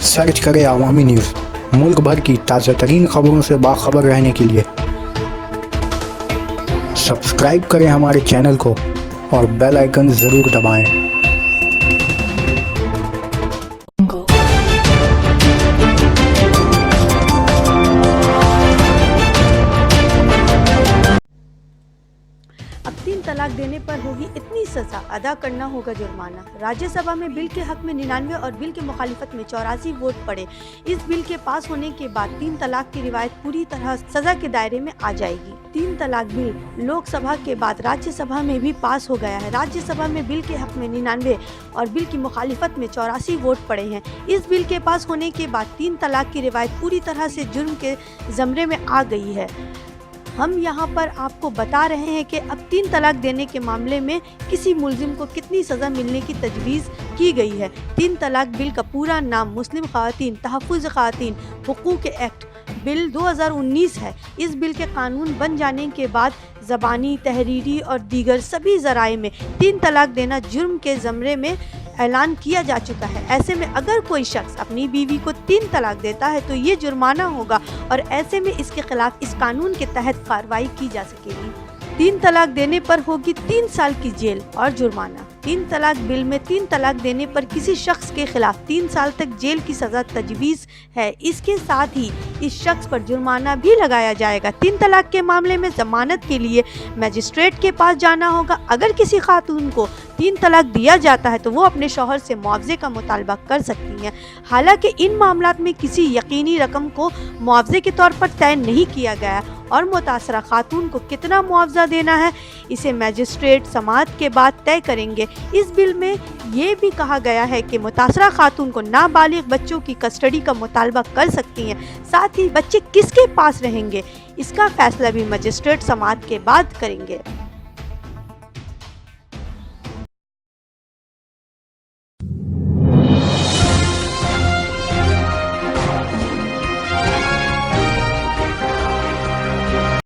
Search करें अवामी news. मुल्क भर की ताज़ा तरीन खबरों से बाखबर रहने के लिए सब्सक्राइब करें हमारे चैनल को और बेल आइकन ज़रूर दबाएं। अब 3 तलाक देने पर होगी इतनी सजा, अदा करना होगा जुर्माना। राज्यसभा में बिल के हक में 99 और बिल के मुखालिफत में 84 वोट पड़े। इस बिल के पास होने के बाद 3 तलाक की रिवायत पूरी तरह सजा के दायरे में आ जाएगी। 3 तलाक बिल लोकसभा के बाद राज्यसभा में भी पास हो गया है। राज्यसभा में बिल के हक में 99 और बिल की मुखालिफत में 84 वोट पड़े हैं। इस बिल के पास होने के बाद 3 तलाक की रिवायत पूरी तरह से जुर्म के ज़मरे में आ गई है। हम यहाँ पर आपको बता रहे हैं कि अब 3 तलाक देने के मामले में किसी मुल्जिम को कितनी सज़ा मिलने की तजवीज़ की गई है। 3 तलाक बिल का पूरा नाम मुस्लिम ख़वातीन तहफ़्फ़ुज़ ख़वातीन हुकूक़ एक्ट बिल 2019 है। इस बिल के कानून बन जाने के बाद ज़बानी, तहरीरी और दीगर सभी ज़राए में 3 तलाक देना जुर्म के ज़मरे में ऐलान किया जा चुका है। ऐसे में अगर कोई शख्स अपनी बीवी को 3 तलाक देता है तो ये जुर्माना होगा और ऐसे में इसके खिलाफ इस कानून के तहत कार्रवाई की जा सकेगी। 3 तलाक देने पर होगी 3 साल की जेल और जुर्माना। 3 तलाक बिल में 3 तलाक देने पर किसी शख्स के खिलाफ 3 साल तक जेल की सज़ा तजवीज़ है। इसके साथ ही इस शख्स पर जुर्माना भी लगाया जाएगा। 3 तलाक के मामले में ज़मानत के लिए मजिस्ट्रेट के पास जाना होगा। अगर किसी खातून को 3 तलाक दिया जाता है तो वो अपने शौहर से मुआवजे का मुतालबा कर सकती हैं। हालांकि इन मामलात में किसी यकीनी रकम को मुआवजे के तौर पर तय नहीं किया गया और मुतासरा खातून को कितना मुआवजा देना है इसे मजिस्ट्रेट समाअत के बाद तय करेंगे। इस बिल में ये भी कहा गया है कि मुतासरा खातून को नाबालिग बच्चों की कस्टडी का मुतालबा कर सकती हैं। साथ ही बच्चे किसके पास रहेंगे इसका फैसला भी मजिस्ट्रेट समाअत के बाद करेंगे।